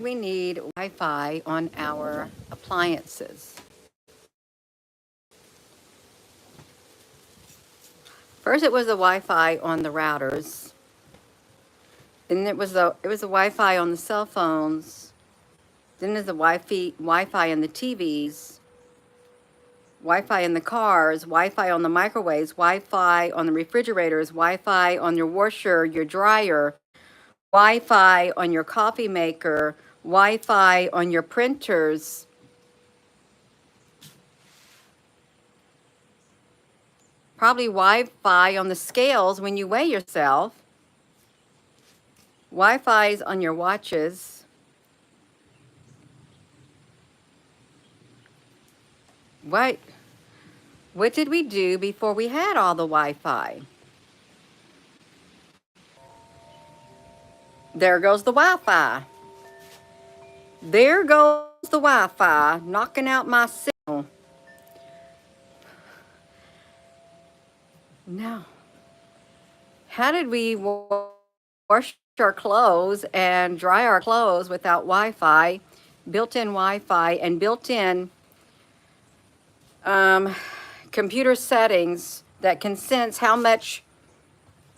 we need Wi-Fi on our appliances? First, it was the Wi-Fi on the routers, and it was the Wi-Fi on the cell phones. Then there's the Wi-Fi in the TVs, Wi-Fi in the cars, Wi-Fi on the microwaves, Wi-Fi on the refrigerators, Wi-Fi on your washer, your dryer, Wi-Fi on your coffee maker, Wi-Fi on your printers. Probably Wi-Fi on the scales when you weigh yourself. Wi-Fi's on your watches. What what did we do before we had all the Wi-Fi? There goes the Wi-Fi. There goes the Wi-Fi, knocking out my signal. No. How did we wash our clothes and dry our clothes without Wi-Fi, built-in Wi-Fi, and built-in um, computer settings that can sense how much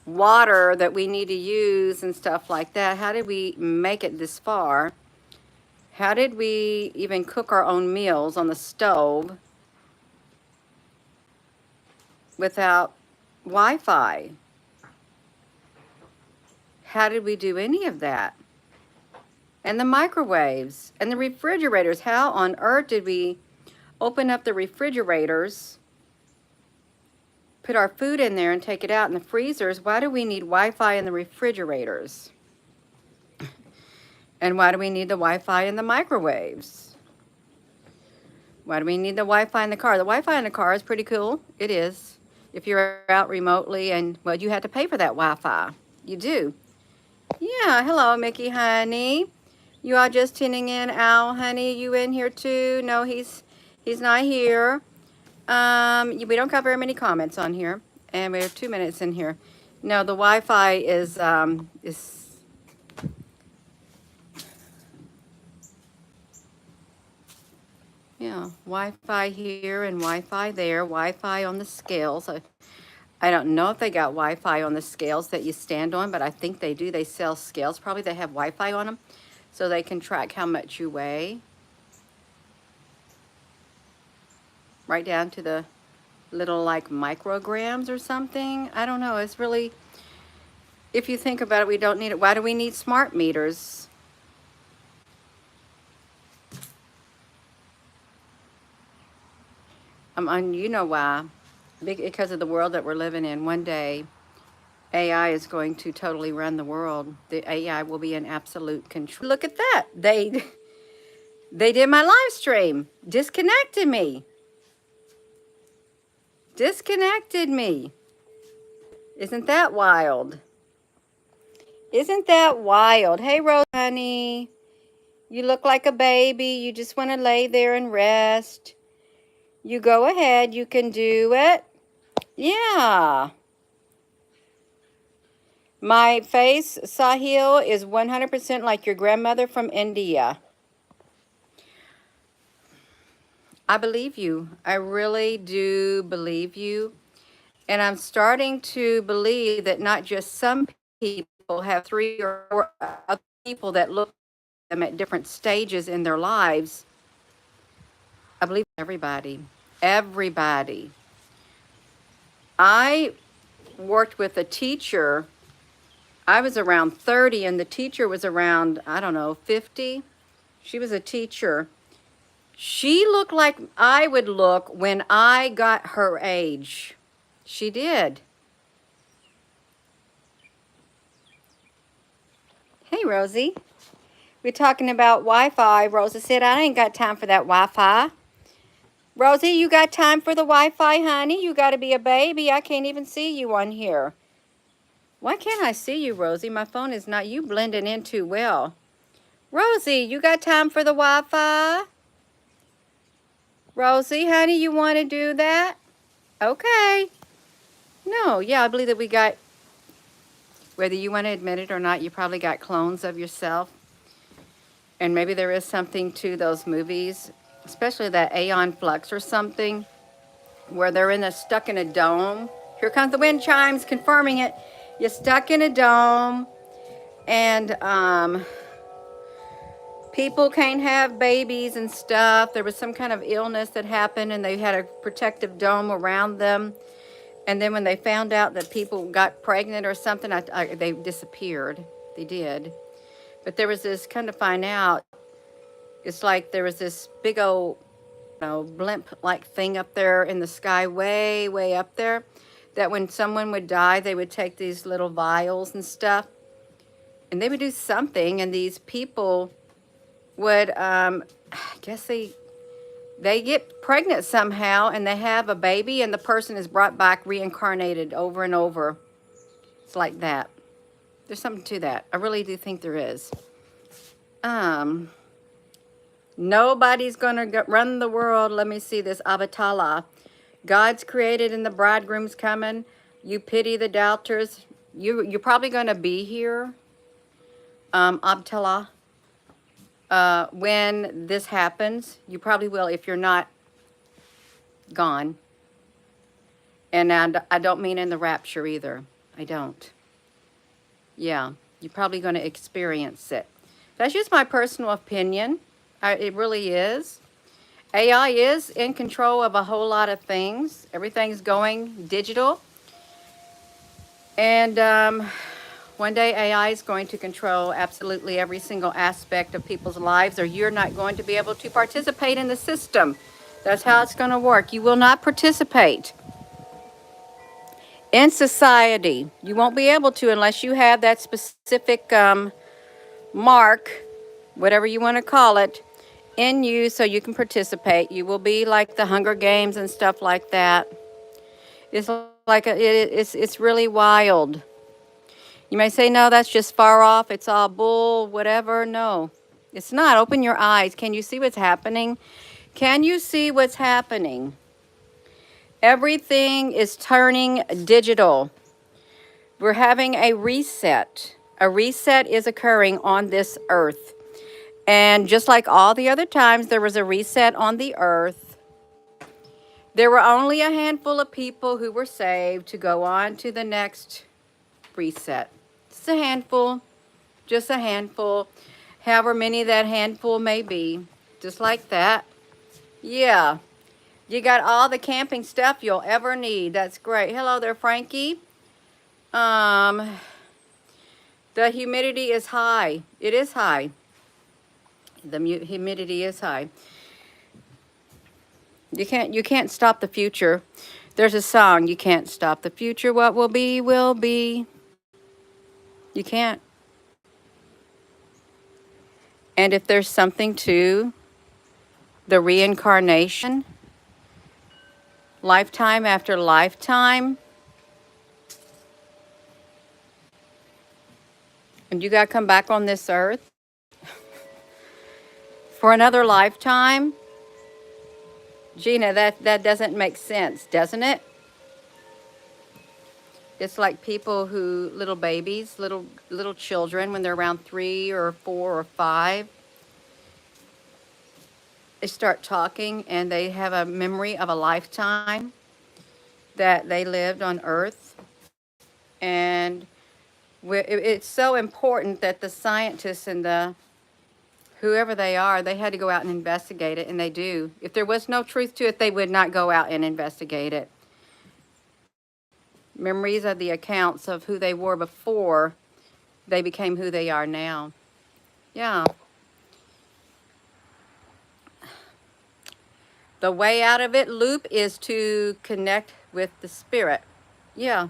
water that we need to use and stuff like that? How did we make it this far? How did we even cook our own meals on the stove without Wi-Fi? How did we do any of that? And the microwaves and the refrigerators. How on earth did we open up the refrigerators, put our food in there and take it out in the freezers? Why do we need Wi-Fi in the refrigerators? And why do we need the Wi-Fi in the microwaves? Why do we need the Wi-Fi in the car? The Wi-Fi in the car is pretty cool. It is. If you're out remotely and, well, you have to pay for that Wi-Fi. You do. Yeah, hello, Mickey, honey. You are just tuning in. Al, honey, you in here too? No, he's not here. We don't got very many comments on here, and we have 2 minutes in here. No, the Wi-Fi is yeah, Wi-Fi here and Wi-Fi there, Wi-Fi on the scales. I don't know if they got Wi-Fi on the scales that you stand on, but I think they do. They sell scales. Probably they have Wi-Fi on them so they can track how much you weigh. Right down to the little like micrograms or something. I don't know. It's really, if you think about it, we don't need it. Why do we need smart meters? You know why. Because of the world that we're living in. One day, AI is going to totally run the world. The AI will be in absolute control. Look at that. They did my live stream. Disconnected me. Disconnected me. Isn't that wild? Isn't that wild? Hey, Rose, honey. You look like a baby. You just want to lay there and rest. You go ahead. You can do it. Yeah. My face, Sahil, is 100% like your grandmother from India. I believe you. I really do believe you. And I'm starting to believe that not just some people have 3 or 4 other people that look at them at different stages in their lives. I believe everybody. Everybody. I worked with a teacher. I was around 30 and the teacher was around, I don't know, 50. She was a teacher. She looked like I would look when I got her age. She did. Hey, Rosie. We're talking about Wi-Fi. Rosie said, I ain't got time for that Wi-Fi. Rosie, you got time for the Wi-Fi, honey? You got to be a baby. I can't even see you on here. Why can't I see you, Rosie? My phone is not, you blending in too well. Rosie, you got time for the Wi-Fi? Rosie, honey, you want to do that? Okay. No, yeah, I believe that we got, whether you want to admit it or not, you probably got clones of yourself. And maybe there is something to those movies, especially that Aeon Flux or something, where they're stuck in a dome. Here comes the wind chimes confirming it. You're stuck in a dome, and people can't have babies and stuff. There was some kind of illness that happened, and they had a protective dome around them. And then when they found out that people got pregnant or something, they disappeared. They did. But there was this, kind of find out, it's like there was this big old, blimp-like thing up there in the sky, way, way up there, that when someone would die, they would take these little vials and stuff, and they would do something, and these people would, I guess they get pregnant somehow, and they have a baby, and the person is brought back reincarnated over and over. It's like that. There's something to that. I really do think there is. Nobody's going to run the world. Let me see this. Avatala. God's created and the bridegroom's coming. You pity the doubters. You're probably going to be here, Avatala. When this happens, you probably will if you're not gone. And I don't mean in the rapture either. I don't. Yeah, you're probably going to experience it. That's just my personal opinion. It really is. AI is in control of a whole lot of things. Everything's going digital. And one day AI is going to control absolutely every single aspect of people's lives, or you're not going to be able to participate in the system. That's how it's going to work. You will not participate in society. You won't be able to unless you have that specific mark, whatever you want to call it, in you so you can participate. You will be like the Hunger Games and stuff like that. It's like it's really wild. You may say, no, that's just far off. It's all bull, whatever. No, it's not. Open your eyes. Can you see what's happening? Can you see what's happening? Everything is turning digital. We're having a reset. A reset is occurring on this earth. And just like all the other times there was a reset on the earth, there were only a handful of people who were saved to go on to the next reset. Just a handful. Just a handful. However many that handful may be. Just like that. Yeah. You got all the camping stuff you'll ever need. That's great. Hello there, Frankie. The humidity is high. It is high. The humidity is high. You can't stop the future. There's a song, you can't stop the future. What will be, will be. You can't. And if there's something to the reincarnation, lifetime after lifetime, and you got to come back on this earth for another lifetime, Gina, that doesn't make sense, doesn't it? It's like people who, little babies, little children, when they're around 3 or 4 or 5, they start talking and they have a memory of a lifetime that they lived on earth. And it's so important that the scientists and the whoever they are, they had to go out and investigate it, and they do. If there was no truth to it, they would not go out and investigate it. Memories of the accounts of who they were before they became who they are now. Yeah. The way out of it, loop, is to connect with the spirit. Yeah.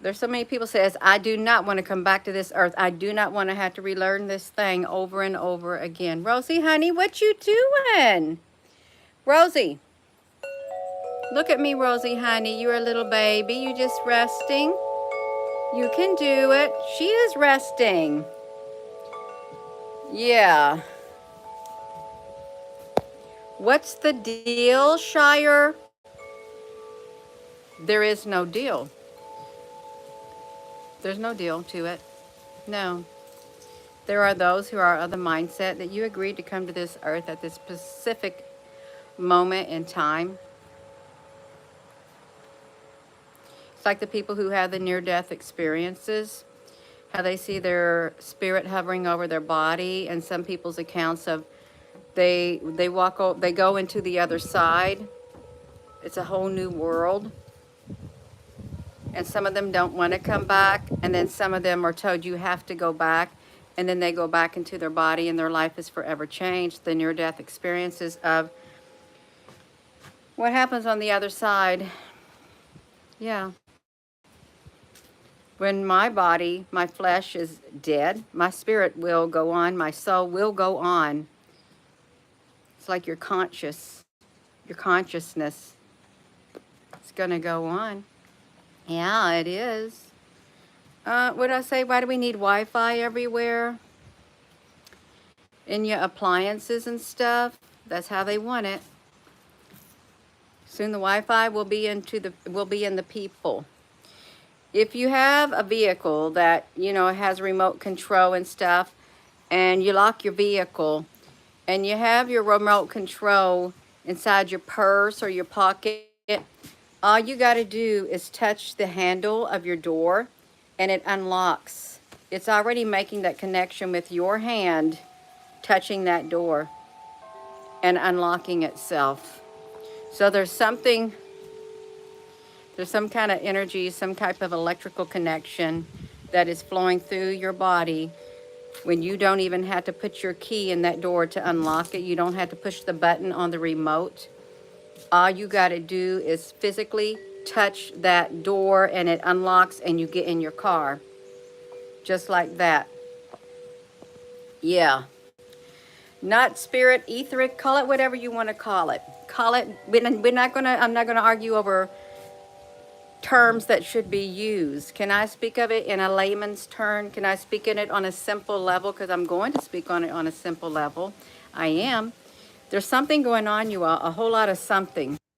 There's so many people says, I do not want to come back to this earth. I do not want to have to relearn this thing over and over again. Rosie, honey, what you doing? Rosie. Look at me, Rosie, honey. You're a little baby. You just resting. You can do it. She is resting. Yeah. What's the deal, Shire? There is no deal. There's no deal to it. No. There are those who are of the mindset that you agreed to come to this earth at this specific moment in time. It's like the people who have the near-death experiences, how they see their spirit hovering over their body, and some people's accounts of they go into the other side. It's a whole new world. And some of them don't want to come back, and then some of them are told you have to go back, and then they go back into their body and their life is forever changed. The near-death experiences of what happens on the other side. Yeah. When my body, my flesh is dead, my spirit will go on, my soul will go on. It's like your consciousness is going to go on. Yeah, it is. What did I say? Why do we need Wi-Fi everywhere? In your appliances and stuff. That's how they want it. Soon the Wi-Fi will be in the people. If you have a vehicle that, has remote control and stuff, and you lock your vehicle, and you have your remote control inside your purse or your pocket, all you got to do is touch the handle of your door, and it unlocks. It's already making that connection with your hand, touching that door, and unlocking itself. So there's some kind of energy, some type of electrical connection that is flowing through your body when you don't even have to put your key in that door to unlock it. You don't have to push the button on the remote. All you got to do is physically touch that door and it unlocks and you get in your car. Just like that. Yeah. Not spirit, etheric, call it whatever you want to call it. I'm not gonna argue over terms that should be used. Can I speak of it in a layman's term? Can I speak in it on a simple level? Because I'm going to speak on it on a simple level. I am. There's something going on, you all, a whole lot of something.